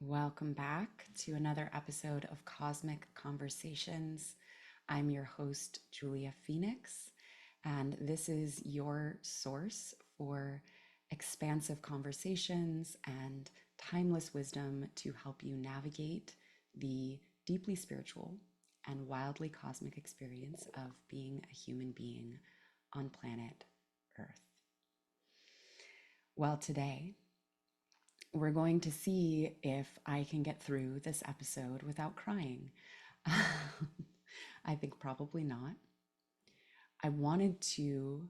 Welcome back to another episode of Cosmic Conversations. I'm your host, Julia Phoenix, and this is your source for expansive conversations and timeless wisdom to help you navigate the deeply spiritual and wildly cosmic experience of being a human being on planet Earth. Well, today, we're going to see if I can get through this episode without crying. I think probably not. I wanted to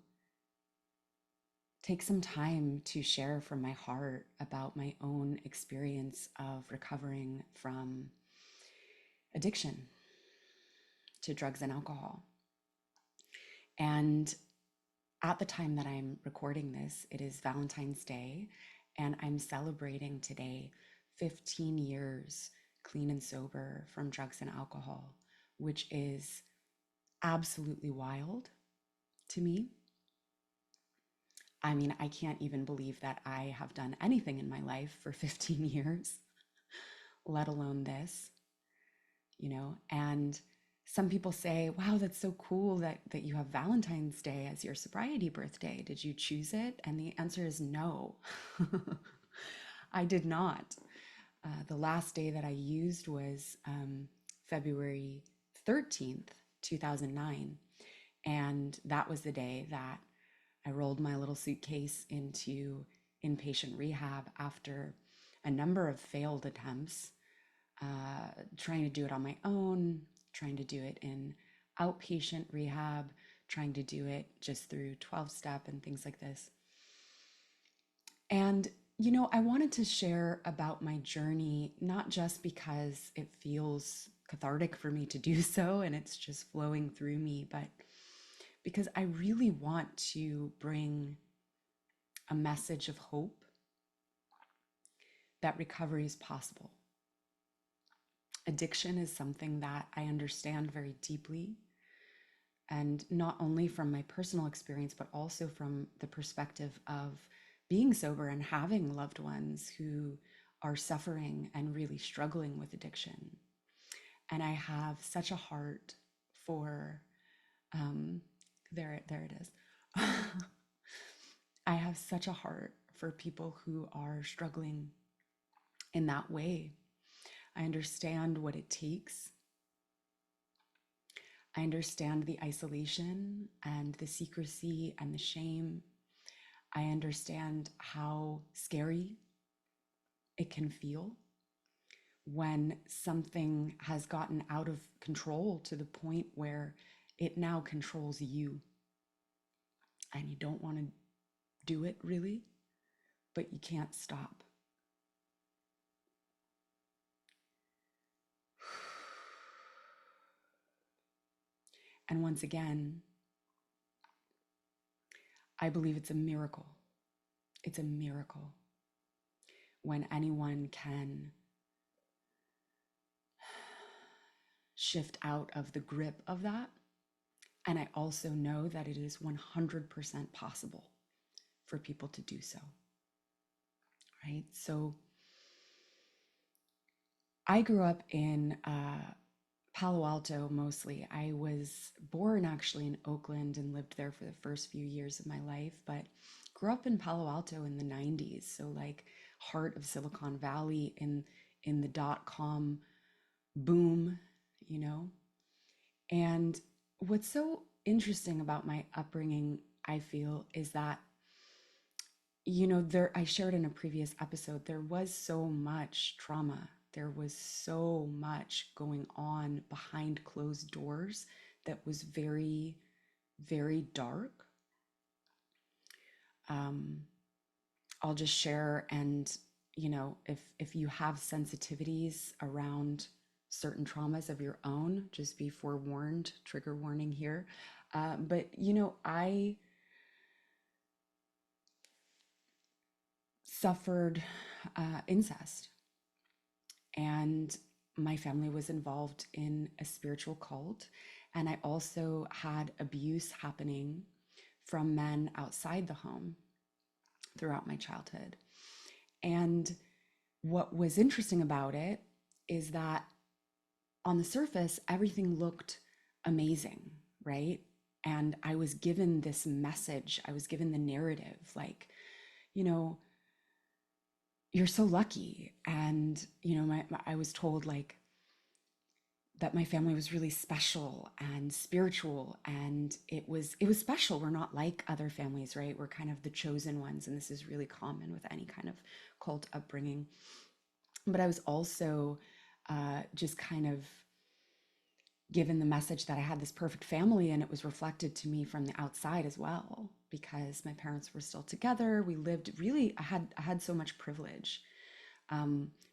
take some time to share from my heart about my own experience of recovering from addiction to drugs and alcohol. And at the time that I'm recording this, it is Valentine's Day, and I'm celebrating today 15 years clean and sober from drugs and alcohol, which is absolutely wild to me. I mean, I can't even believe that I have done anything in my life for 15 years, let alone this, and some people say, wow, that's so cool that you have Valentine's Day as your sobriety birthday. Did you choose it? And the answer is no. I did not. The last day that I used was February 13th, 2009. And that was the day that I rolled my little suitcase into inpatient rehab after a number of failed attempts, trying to do it on my own, trying to do it in outpatient rehab, trying to do it just through 12-step and things like this. And, I wanted to share about my journey, not just because it feels cathartic for me to do so and it's just flowing through me, but because I really want to bring a message of hope that recovery is possible. Addiction is something that I understand very deeply, and not only from my personal experience, but also from the perspective of being sober and having loved ones who are suffering and really struggling with addiction. And I have such a heart for, there it is. I have such a heart for people who are struggling in that way. I understand what it takes. I understand the isolation and the secrecy and the shame. I understand how scary it can feel when something has gotten out of control to the point where it now controls you. And you don't want to do it really, but you can't stop. And once again, I believe it's a miracle. It's a miracle when anyone can shift out of the grip of that. And I also know that it is 100% possible for people to do so, right? So I grew up in Palo Alto mostly. I was born actually in Oakland and lived there for the first few years of my life, but grew up in Palo Alto in the 90s. So like heart of Silicon Valley in the dot-com boom, And what's so interesting about my upbringing, I feel, is that, I shared in a previous episode, there was so much trauma. There was so much going on behind closed doors that was very, very dark. I'll just share, and if you have sensitivities around certain traumas of your own, just be forewarned, trigger warning here. But I suffered incest, and my family was involved in a spiritual cult, and I also had abuse happening from men outside the home throughout my childhood. And what was interesting about it is that on the surface, everything looked amazing, right? And I was given this message, I was given the narrative like, you know, you're so lucky. And, I was told like that my family was really special and spiritual, and it was special. We're not like other families, right? We're kind of the chosen ones, and this is really common with any kind of cult upbringing. But I was also just kind of given the message that I had this perfect family, and it was reflected to me from the outside as well, because my parents were still together. We lived really, I had so much privilege.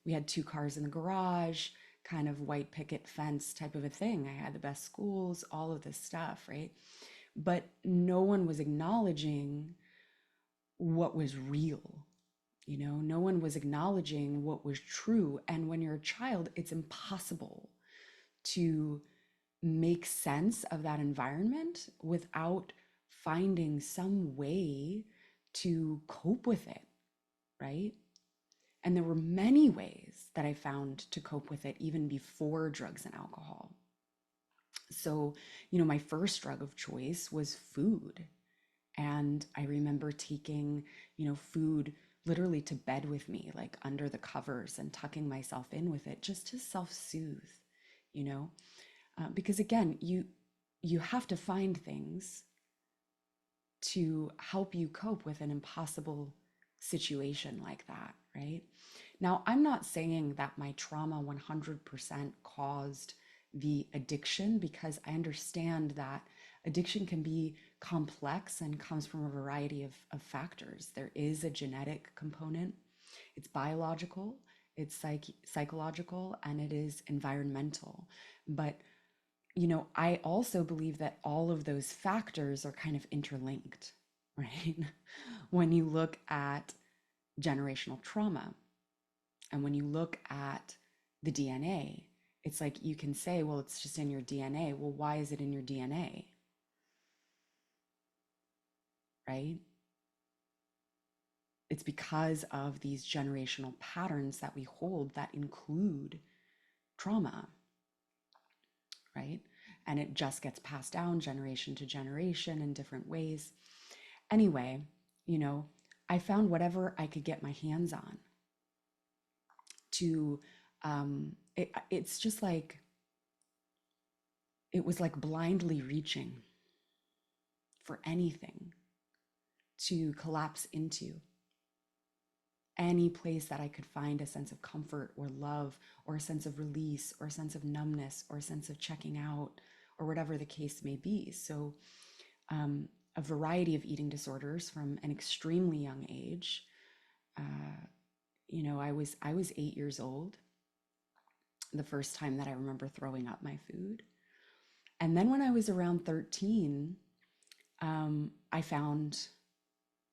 We had two cars in the garage, kind of white picket fence type of a thing. I had the best schools, all of this stuff, right? But no one was acknowledging what was real. No one was acknowledging what was true. And when you're a child, it's impossible to make sense of that environment without finding some way to cope with it, right? And there were many ways that I found to cope with it even before drugs and alcohol. So, my first drug of choice was food. And I remember taking, food literally to bed with me, like under the covers, and tucking myself in with it just to self-soothe, you know? Because again, you have to find things to help you cope with an impossible situation like that, right? Now, I'm not saying that my trauma 100% caused the addiction, because I understand that addiction can be complex and comes from a variety of factors. There is a genetic component, it's biological, it's psychological, and it is environmental. But I also believe that all of those factors are kind of interlinked, right? When you look at generational trauma and when you look at the DNA, it's like you can say, well, it's just in your DNA. Well, why is it in your DNA, right? It's because of these generational patterns that we hold that include trauma, right? And it just gets passed down generation to generation in different ways. Anyway, you know, I found whatever I could get my hands on to, it's just like, it was like blindly reaching for anything to collapse into, any place that I could find a sense of comfort or love or a sense of release or a sense of numbness or a sense of checking out or whatever the case may be. So, a variety of eating disorders from an extremely young age. I was 8 years old the first time that I remember throwing up my food. And then when I was around 13, I found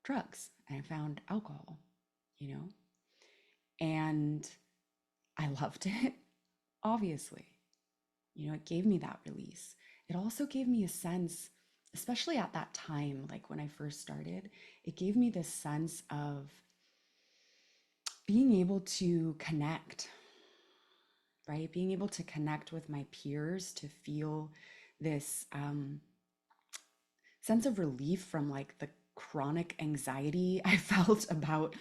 drugs and I found alcohol, you know, and I loved it, obviously. It gave me that release. It also gave me a sense, especially at that time, like when I first started, it gave me this sense of being able to connect, right? Being able to connect with my peers, to feel this sense of relief from like the chronic anxiety I felt about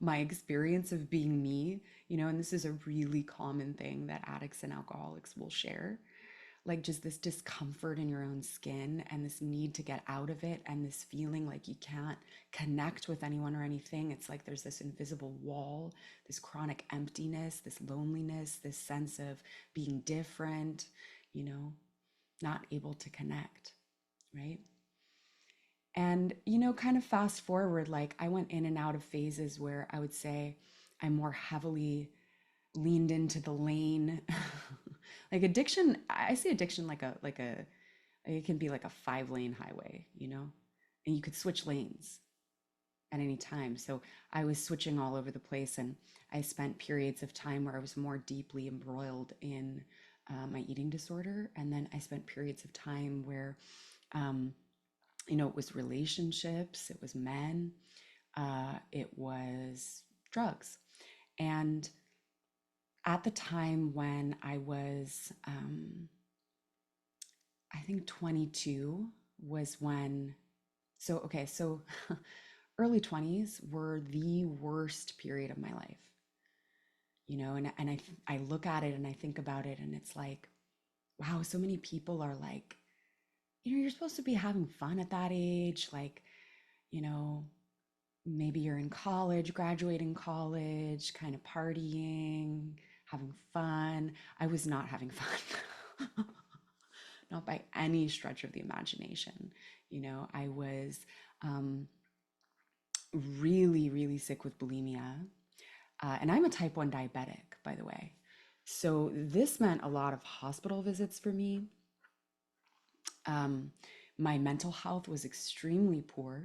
my experience of being me, and this is a really common thing that addicts and alcoholics will share. Like just this discomfort in your own skin and this need to get out of it, and this feeling like you can't connect with anyone or anything. It's like there's this invisible wall, this chronic emptiness, this loneliness, this sense of being different, you know, not able to connect, right? And, kind of fast forward, like I went in and out of phases where I would say I more heavily leaned into the lane. Like addiction, I see addiction like a it can be like a 5-lane highway, and you could switch lanes at any time. So I was switching all over the place, and I spent periods of time where I was more deeply embroiled in my eating disorder, and then I spent periods of time where it was relationships, it was men, it was drugs. And at the time when I was, I think 22 was when, so, okay, so early 20s were the worst period of my life, and I look at it and I think about it and it's like, wow, so many people are like, you're supposed to be having fun at that age. Like, you know, maybe you're in college, graduating college, kind of partying, having fun. I was not having fun, not by any stretch of the imagination. I was um, really, really sick with bulimia. And I'm a type 1 diabetic, by the way. So this meant a lot of hospital visits for me. Um, my mental health was extremely poor.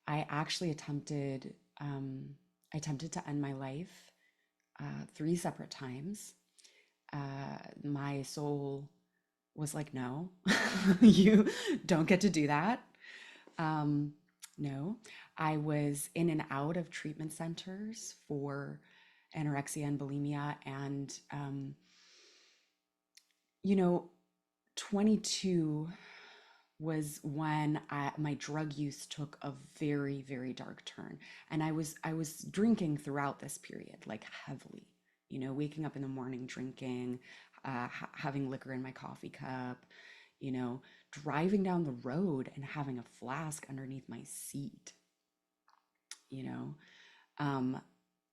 I actually attempted to end my life 3 separate times. My soul was like, no, you don't get to do that. Um, no, I was in and out of treatment centers for anorexia and bulimia. And, you know, 22 was when my drug use took a very, very dark turn. And I was drinking throughout this period, like heavily, waking up in the morning drinking, having liquor in my coffee cup, you know, driving down the road and having a flask underneath my seat, you know. Um,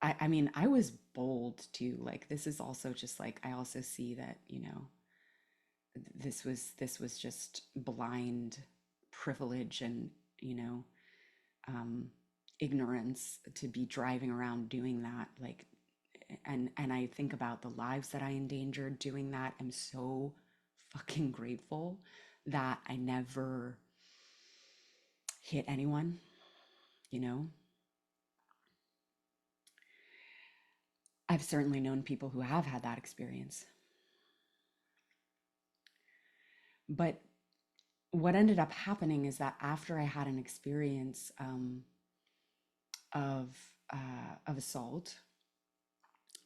I mean, I was bold too. Like, this is also just like, I also see that, this was just blind privilege and, you know, um, ignorance to be driving around doing that. Like, and I think about the lives that I endangered doing that. I'm so fucking grateful that I never hit anyone, you know. I've certainly known people who have had that experience. But what ended up happening is that after I had an experience of of assault,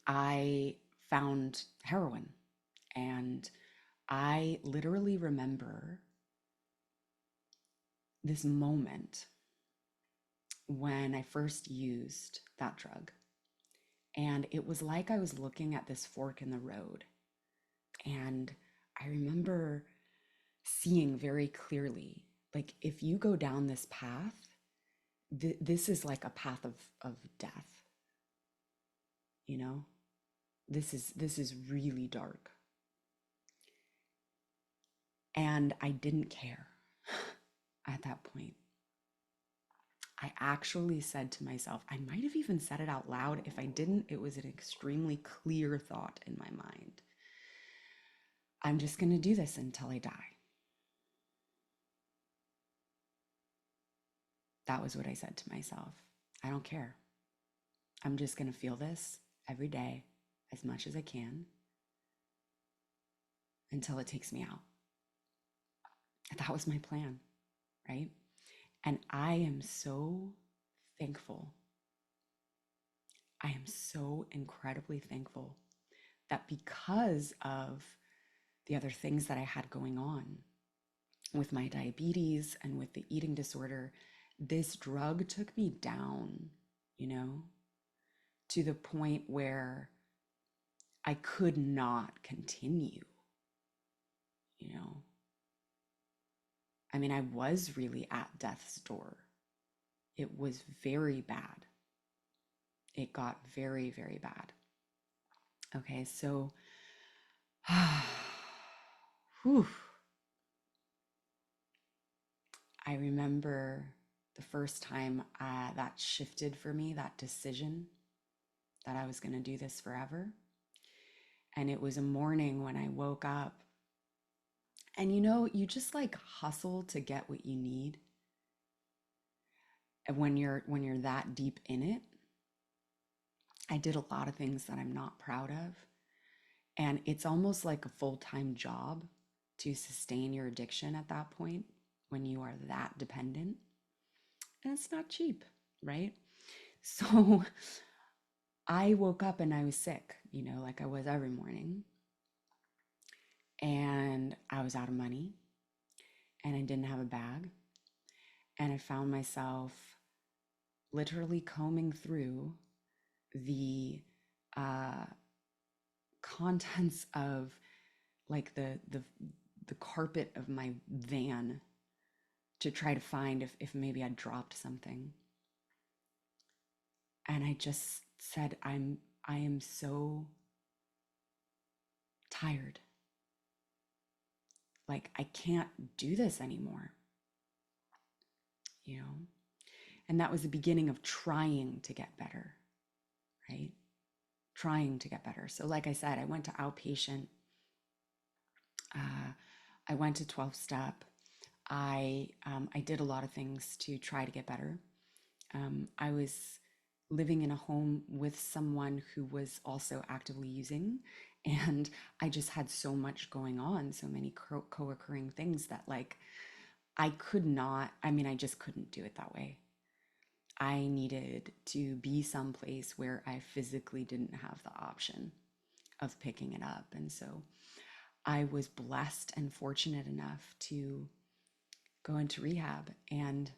I found heroin, and I literally remember this moment when I first used that drug. And it was like I was looking at this fork in the road. And I remember seeing very clearly, like, if you go down this path, this is like a path of death, you know? This is really dark. And I didn't care at that point. I actually said to myself, I might have even said it out loud. If I didn't, it was an extremely clear thought in my mind. I'm just going to do this until I die. That was what I said to myself. I don't care. I'm just going to feel this every day as much as I can until it takes me out. That was my plan, right? And I am so thankful. I am so incredibly thankful that because of the other things that I had going on with my diabetes and with the eating disorder, this drug took me down, you know, to the point where I could not continue, you know. I mean, I was really at death's door. It was very bad. It got very, very bad. Okay, so, whew, I remember the first time that shifted for me, that decision that I was going to do this forever. And it was a morning when I woke up, and you just like hustle to get what you need. And when you're that deep in it, I did a lot of things that I'm not proud of. And it's almost like a full-time job to sustain your addiction at that point when you are that dependent. And it's not cheap, right? So I woke up and I was sick. like I was every morning. And I was out of money and I didn't have a bag. And I found myself literally combing through the uh, contents of like the carpet of my van to try to find if maybe I dropped something. And I just said, I am so tired. Like I can't do this anymore, you know? And that was the beginning of trying to get better, right? Trying to get better. So like I said, I went to outpatient. I went to 12 step. I did a lot of things to try to get better. I was living in a home with someone who was also actively using, and I just had so much going on, so many co-occurring things that like I could not, I mean, I just couldn't do it that way. I needed to be someplace where I physically didn't have the option of picking it up. And so I was blessed and fortunate enough to go into rehab. And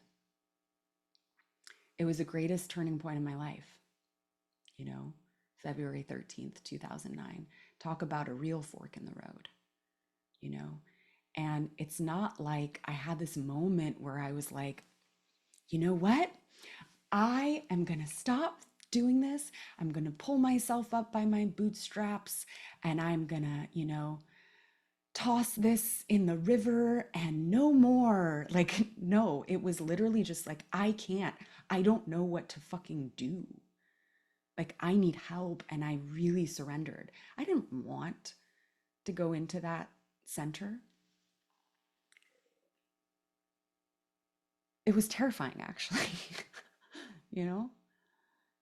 it was the greatest turning point in my life, you know, February 13th, 2009. Talk about a real fork in the road, you know. And it's not like I had this moment where I was like, you know what? I am going to stop doing this. I'm going to pull myself up by my bootstraps and I'm going to, toss this in the river and no more. Like, no, it was literally just like, I don't know what to fucking do. Like, I need help. And I really surrendered. I didn't want to go into that center. It was terrifying, actually, you know?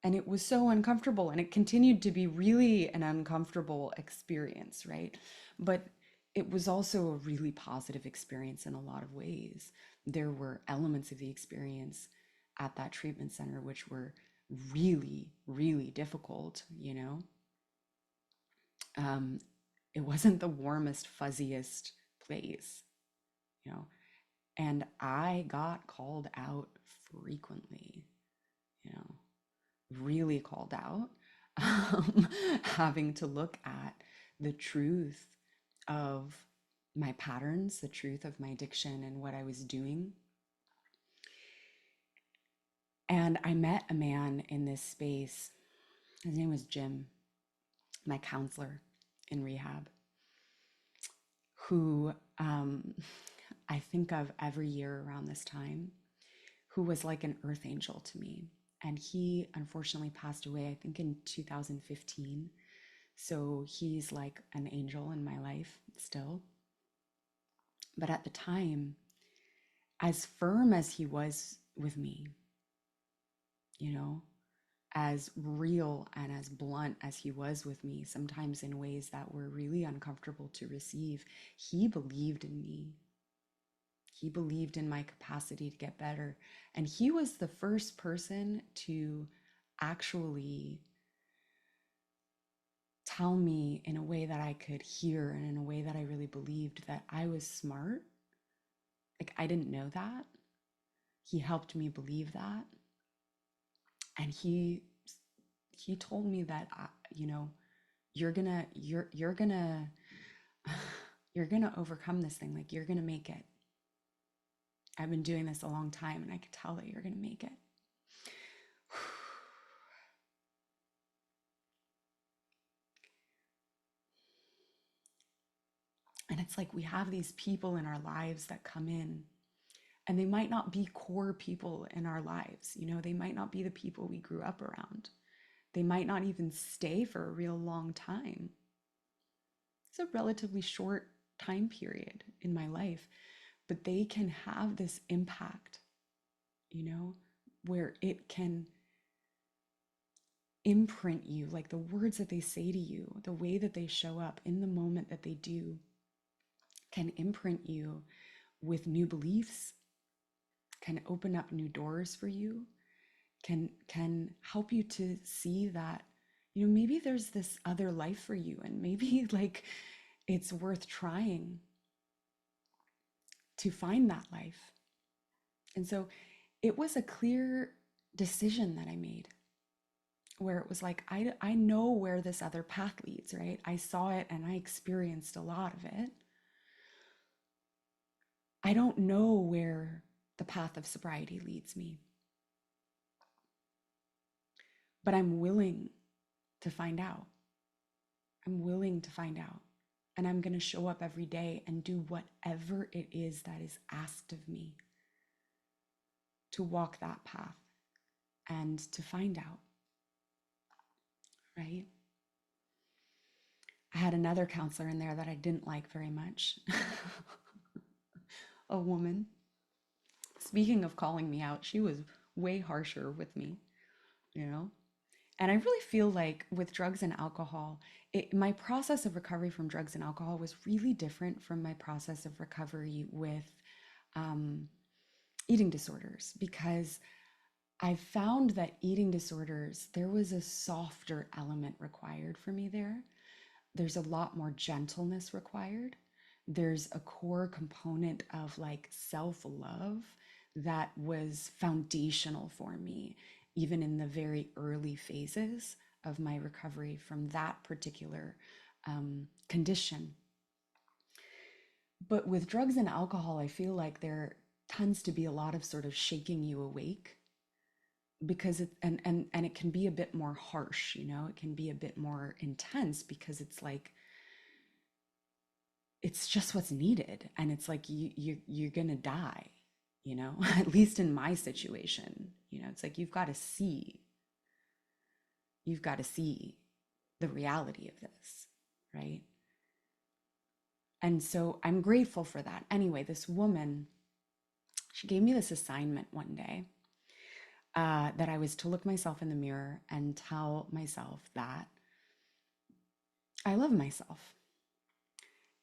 And it was so uncomfortable and it continued to be really an uncomfortable experience, right? But it was also a really positive experience in a lot of ways. There were elements of the experience at that treatment center which were really, really difficult, you know? Um, it wasn't the warmest, fuzziest place, you know? And I got called out frequently, you know, really called out, having to look at the truth of my patterns, the truth of my addiction and what I was doing. And I met a man in this space. His name was Jim, my counselor in rehab, who I think of every year around this time, who was like an earth angel to me. And he unfortunately passed away, I think in 2015. So he's like an angel in my life still. But at the time, as firm as he was with me, you know, as real and as blunt as he was with me, sometimes in ways that were really uncomfortable to receive, he believed in me. He believed in my capacity to get better. And he was the first person to actually tell me in a way that I could hear and in a way that I really believed that I was smart. Like, I didn't know that. He helped me believe that. And he told me that, you're gonna you're gonna overcome this thing. Like, you're gonna make it. I've been doing this a long time and I could tell that you're gonna make it. And it's like we have these people in our lives that come in and they might not be core people in our lives. You know, they might not be the people we grew up around. They might not even stay for a real long time. It's a relatively short time period in my life, but they can have this impact, you know, where it can imprint you, like the words that they say to you, the way that they show up in the moment that they do can imprint you with new beliefs, can open up new doors for you, can help you to see that, maybe there's this other life for you, and maybe like it's worth trying to find that life. And so it was a clear decision that I made, where it was like, I know where this other path leads, right? I saw it and I experienced a lot of it. I don't know where the path of sobriety leads me, but I'm willing to find out. I'm willing to find out. And I'm going to show up every day and do whatever it is that is asked of me to walk that path and to find out, right? I had another counselor in there that I didn't like very much. A woman. Speaking of calling me out, she was way harsher with me, you know? And I really feel like with drugs and alcohol, my process of recovery from drugs and alcohol was really different from my process of recovery with eating disorders, because I found that eating disorders, there was a softer element required for me there. There's a lot more gentleness required. There's a core component of like self-love that was foundational for me, even in the very early phases of my recovery from that particular condition. But with drugs and alcohol, I feel like there tends to be a lot of sort of shaking you awake, because and it can be a bit more harsh, it can be a bit more intense, because it's like it's just what's needed, and it's like you're gonna die, at least in my situation. It's like you've got to see the reality of this, right? And so I'm grateful for that. Anyway, this woman, she gave me this assignment one day, that I was to look myself in the mirror and tell myself that I love myself.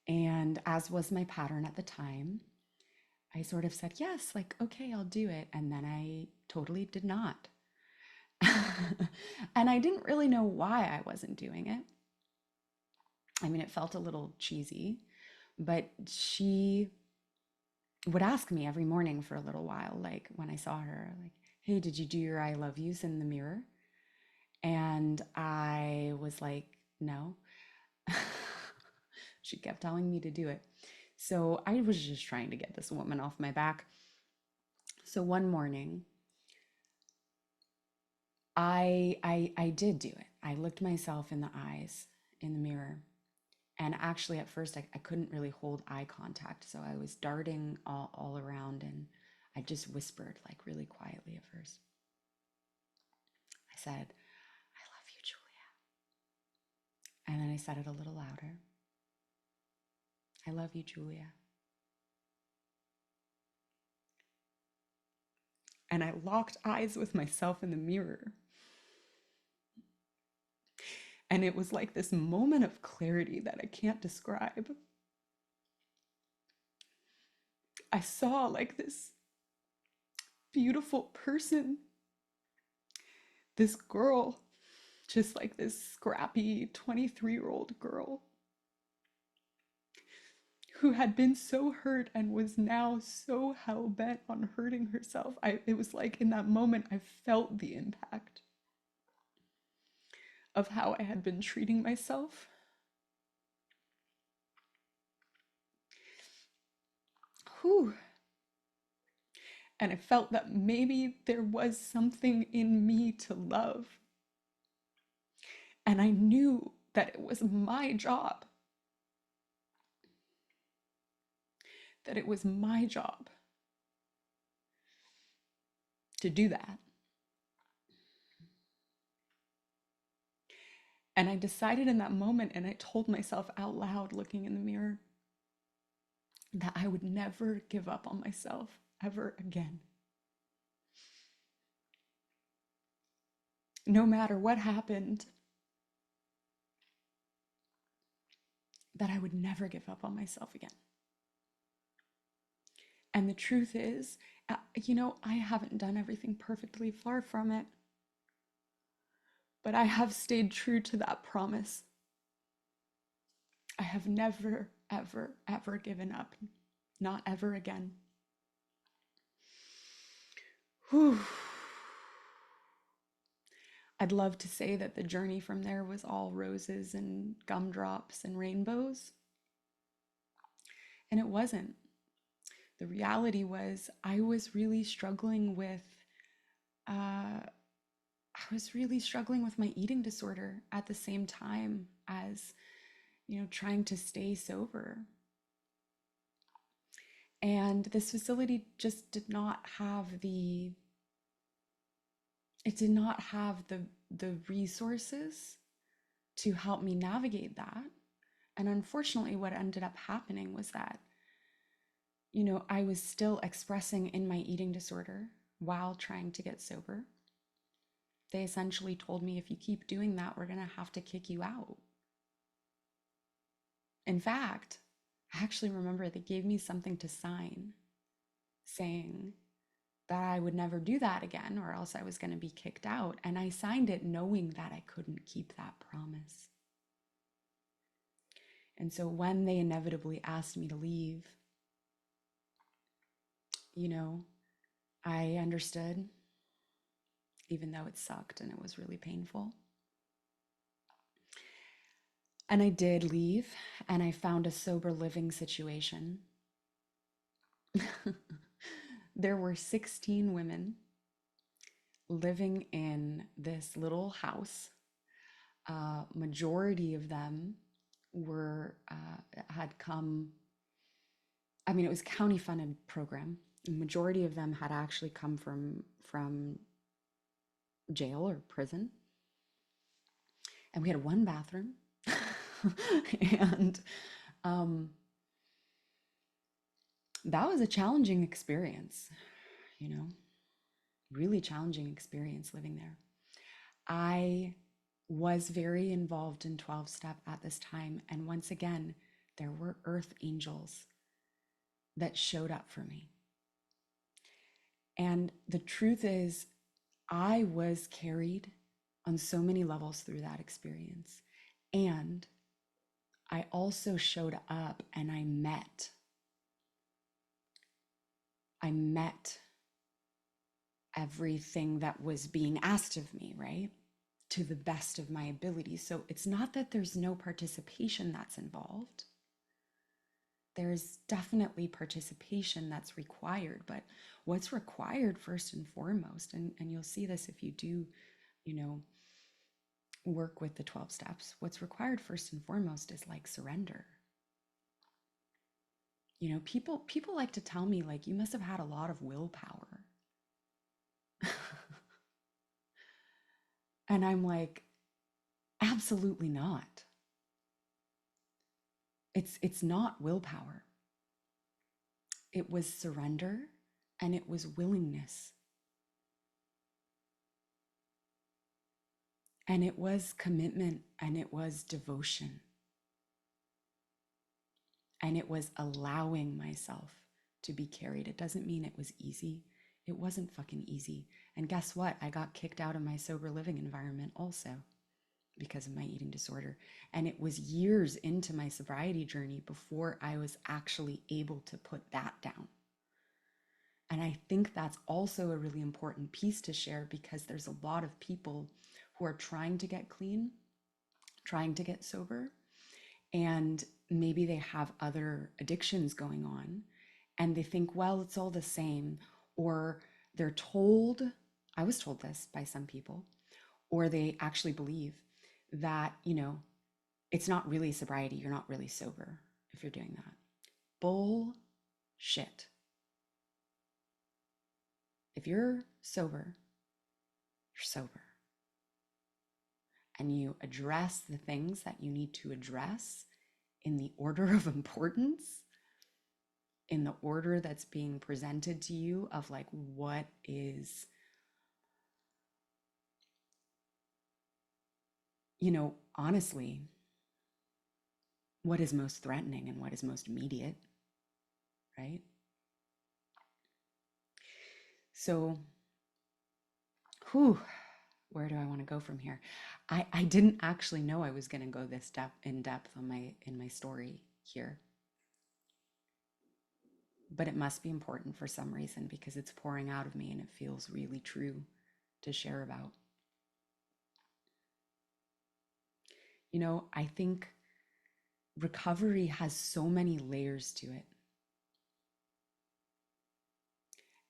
And as was my pattern at the time, I sort of said, yes, like, okay, I'll do it. And then I totally did not. And I didn't really know why I wasn't doing it. I mean, it felt a little cheesy, but she would ask me every morning for a little while, like when I saw her, like, hey, did you do your I love yous in the mirror? And I was like, no. She kept telling me to do it. So I was just trying to get this woman off my back. So one morning, I did do it. I looked myself in the eyes in the mirror. And actually, at first, I couldn't really hold eye contact. So I was darting all around, and I just whispered, like really quietly at first. I said, I love you, Julia. And then I said it a little louder. I love you, Julia. And I locked eyes with myself in the mirror. And it was like this moment of clarity that I can't describe. I saw like this beautiful person, this girl, just like this scrappy 23-year-old girl who had been so hurt and was now so hell-bent on hurting herself. It was like in that moment, I felt the impact of how I had been treating myself. Whew. And I felt that maybe there was something in me to love. And I knew that it was my job. That it was my job to do that. And I decided in that moment, and I told myself out loud, looking in the mirror, that I would never give up on myself ever again. No matter what happened, that I would never give up on myself again. And the truth is, I haven't done everything perfectly, far from it. But I have stayed true to that promise. I have never, ever, ever given up. Not ever again. Whew. I'd love to say that the journey from there was all roses and gumdrops and rainbows. And it wasn't. The reality was I was really struggling with my eating disorder at the same time as, trying to stay sober. And this facility just did not have the resources to help me navigate that. And unfortunately, what ended up happening was that, I was still expressing in my eating disorder while trying to get sober. They essentially told me, if you keep doing that, we're going to have to kick you out. In fact, I actually remember they gave me something to sign saying that I would never do that again, or else I was going to be kicked out. And I signed it knowing that I couldn't keep that promise. And so when they inevitably asked me to leave, I understood, even though it sucked and it was really painful. And I did leave, and I found a sober living situation. There were 16 women living in this little house. Majority of them had come. I mean, it was a county funded program. The majority of them had actually come from jail or prison. And we had one bathroom. And that was a challenging experience, really challenging experience living there. I was very involved in 12-step at this time. And once again, there were earth angels that showed up for me. And the truth is, I was carried on so many levels through that experience. And I also showed up and I met everything that was being asked of me, right? To the best of my ability. So it's not that there's no participation that's involved. There's definitely participation that's required, but what's required first and foremost, and you'll see this if you do, work with the 12 steps, what's required first and foremost is like surrender. People like to tell me, like, you must have had a lot of willpower. And I'm like, absolutely not. It's not willpower. It was surrender and it was willingness. And it was commitment and it was devotion. And it was allowing myself to be carried. It doesn't mean it was easy. It wasn't fucking easy. And guess what? I got kicked out of my sober living environment also because of my eating disorder. And it was years into my sobriety journey before I was actually able to put that down. And I think that's also a really important piece to share, because there's a lot of people who are trying to get clean, trying to get sober, and maybe they have other addictions going on and they think, well, it's all the same, or they're told, I was told this by some people, or they actually believe that, it's not really sobriety. You're not really sober if you're doing that. Bullshit. If you're sober, you're sober. And you address the things that you need to address in the order of importance, in the order that's being presented to you of like what is, honestly, what is most threatening and what is most immediate, right? So, where do I want to go from here? I didn't actually know I was going to go this in depth on in my story here, but it must be important for some reason because it's pouring out of me and it feels really true to share about. You know, I think recovery has so many layers to it.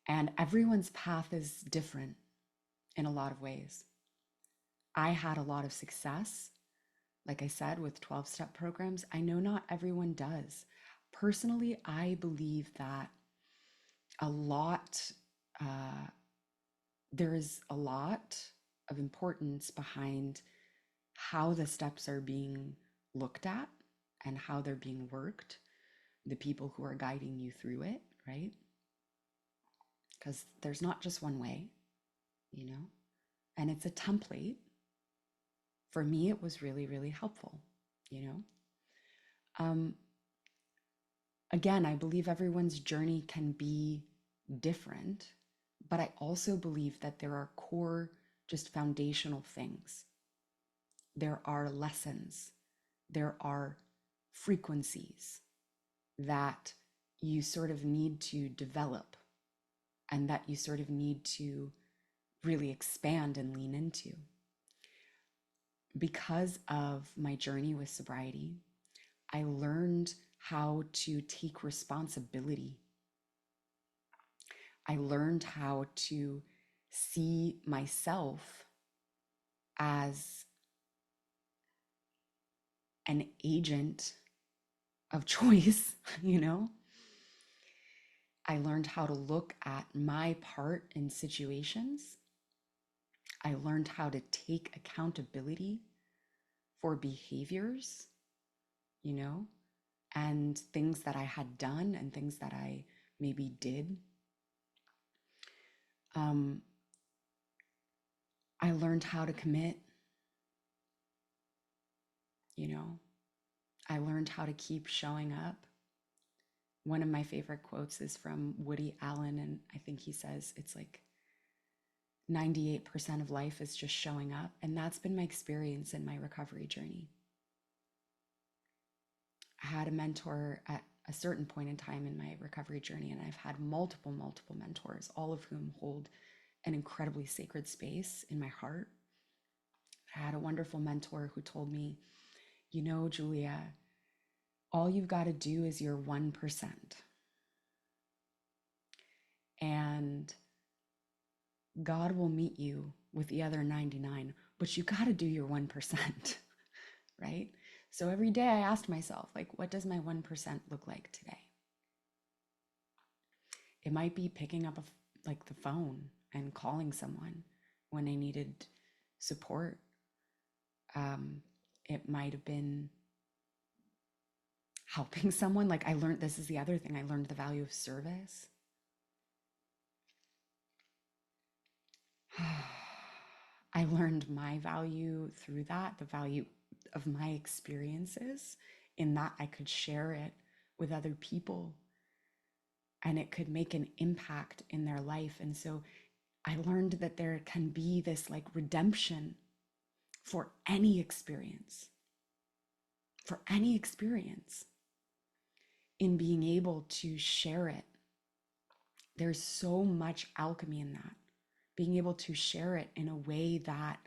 And everyone's path is different in a lot of ways. I had a lot of success, like I said, with 12-step programs. I know not everyone does. Personally, I believe that a lot, uh, there is a lot of importance behind how the steps are being looked at and how they're being worked, the people who are guiding you through it, right? Because there's not just one way, you know, and it's a template. For me, it was really, really helpful, you know. Again, I believe everyone's journey can be different, but I also believe that there are core, just foundational things. There are lessons, there are frequencies that you sort of need to develop and that you sort of need to really expand and lean into. Because of my journey with sobriety, I learned how to take responsibility. I learned how to see myself as an agent of choice, you know? I learned how to look at my part in situations. I learned how to take accountability for behaviors, you know, and things that I had done and things that I maybe did. I learned how to commit, you know, I learned how to keep showing up. One of my favorite quotes is from Woody Allen, and I think he says it's like 98% of life is just showing up. And that's been my experience in my recovery journey. I had a mentor at a certain point in time in my recovery journey, and I've had multiple mentors, all of whom hold an incredibly sacred space in my heart. I had a wonderful mentor who told me, you know, Julia, all you've got to do is your 1%. And God will meet you with the other 99, but you got to do your 1%, right? So every day I asked myself, like, what does my 1% look like today? It might be picking up the phone and calling someone when I needed support. It might have been helping someone. Like I learned, this is the other thing, I learned the value of service. I learned my value through that, the value of my experiences, in that I could share it with other people and it could make an impact in their life. And so I learned that there can be this like redemption for any experience, in being able to share it. There's so much alchemy in that, being able to share it in a way that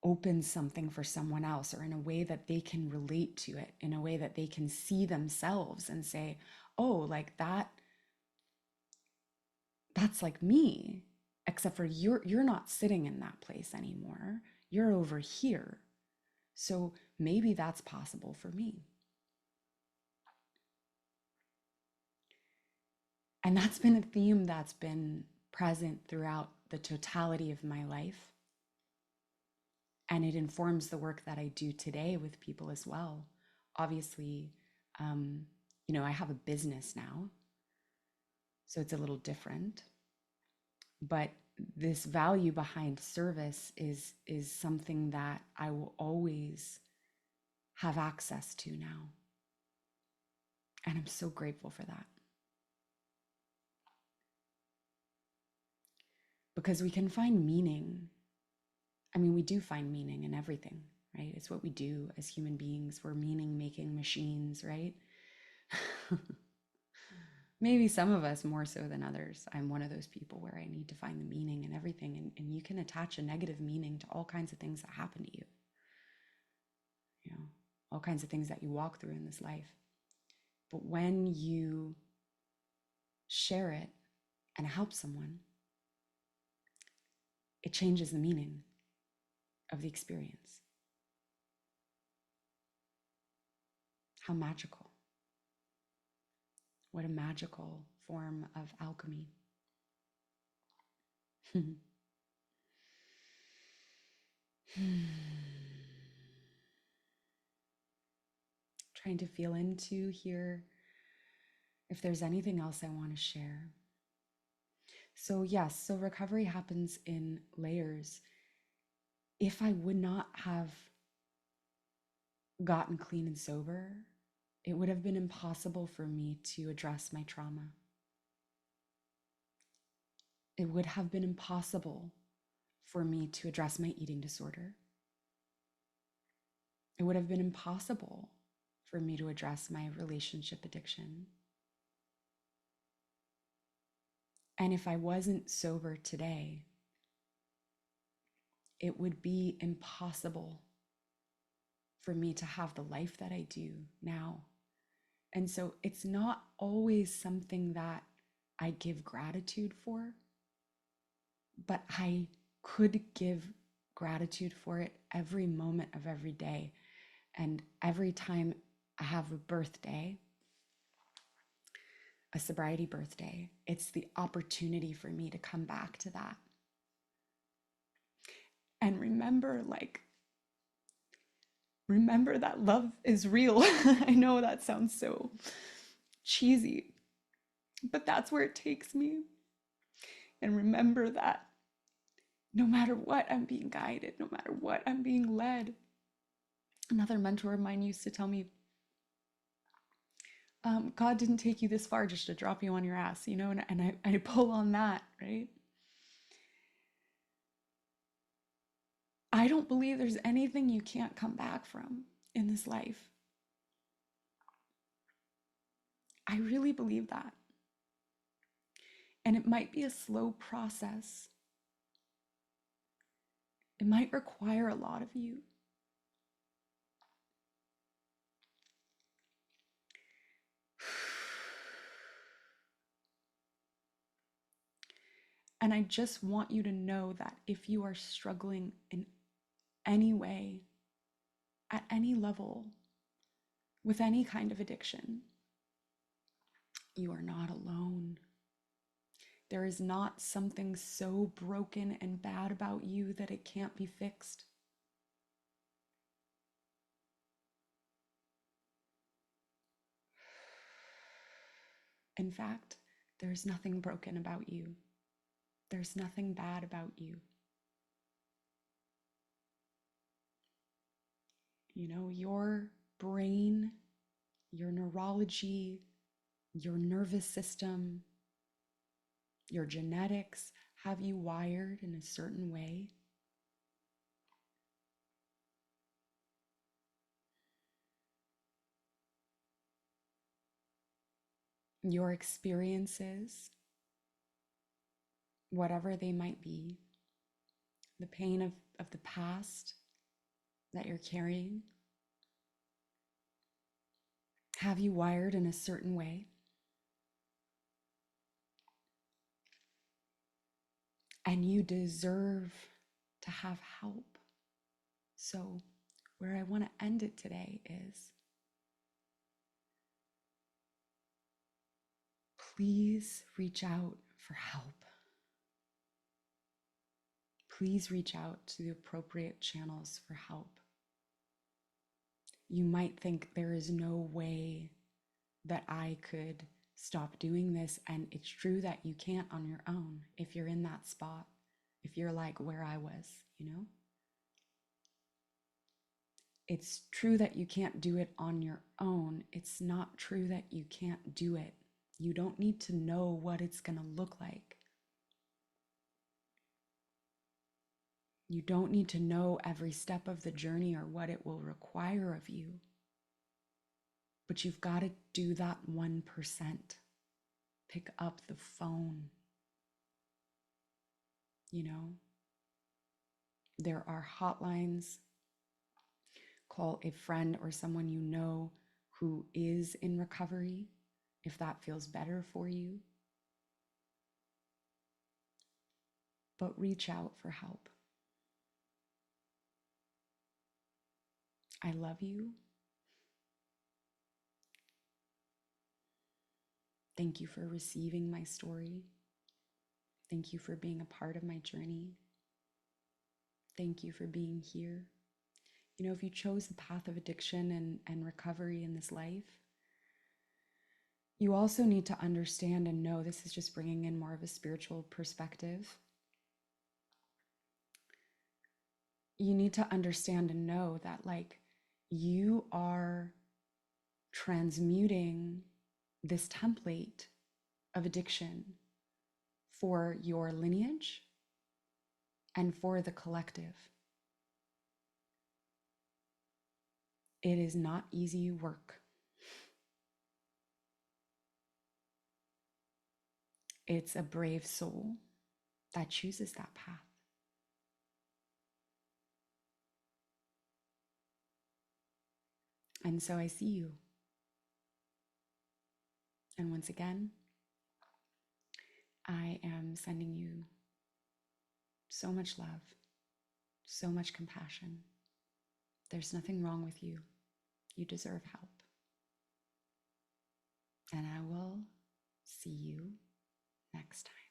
opens something for someone else, or in a way that they can relate to it, in a way that they can see themselves and say, oh, like that's like me, except for you're not sitting in that place anymore, you're over here, so maybe that's possible for me. And that's been a theme that's been present throughout the totality of my life. And it informs the work that I do today with people as well. Obviously, you know, I have a business now, so it's a little different. But this value behind service is something that I will always have access to now. And I'm so grateful for that. Because we can find meaning I mean, we do find meaning in everything, right? It's what we do as human beings. We're meaning making machines, right? Maybe some of us more so than others. I'm one of those people where I need to find the meaning in everything. And you can attach a negative meaning to all kinds of things that happen to you, all kinds of things that you walk through in this life. But when you share it and help someone, it changes the meaning of the experience. How magical. What a magical form of alchemy. Trying to feel into here if there's anything else I want to share. So yes, so recovery happens in layers. If I would not have gotten clean and sober, it would have been impossible for me to address my trauma. It would have been impossible for me to address my eating disorder. It would have been impossible for me to address my relationship addiction. And if I wasn't sober today, it would be impossible for me to have the life that I do now. And so it's not always something that I give gratitude for, but I could give gratitude for it every moment of every day. And every time I have a birthday, a sobriety birthday, it's the opportunity for me to come back to that. And remember that love is real. I know that sounds so cheesy, but that's where it takes me. And remember that no matter what, I'm being guided, no matter what, I'm being led. Another mentor of mine used to tell me, God didn't take you this far just to drop you on your ass, and I pull on that, right? I don't believe there's anything you can't come back from in this life. I really believe that. And it might be a slow process. It might require a lot of you. And I just want you to know that if you are struggling in any way, at any level, with any kind of addiction, you are not alone. There is not something so broken and bad about you that it can't be fixed. In fact, there's nothing broken about you. There's nothing bad about you. Your brain, your neurology, your nervous system, your genetics have you wired in a certain way. Your experiences, whatever they might be, the pain of the past that you're carrying, have you wired in a certain way. And you deserve to have help. So where I want to end it today is, please reach out for help. Please reach out to the appropriate channels for help. You might think there is no way that I could stop doing this, and it's true that you can't on your own if you're in that spot, if you're like where I was, It's true that you can't do it on your own. It's not true that you can't do it. You don't need to know what it's going to look like. You don't need to know every step of the journey or what it will require of you. But you've got to do that 1%. Pick up the phone. You know, there are hotlines. Call a friend or someone you know who is in recovery if that feels better for you. But reach out for help. I love you. Thank you for receiving my story. Thank you for being a part of my journey. Thank you for being here. You know, if you chose the path of addiction and recovery in this life, you also need to understand and know, this is just bringing in more of a spiritual perspective. You need to understand and know that, like, you are transmuting this template of addiction for your lineage and for the collective. It is not easy work. It's a brave soul that chooses that path. And so I see you. And once again, I am sending you so much love, so much compassion. There's nothing wrong with you. You deserve help. And I will see you next time.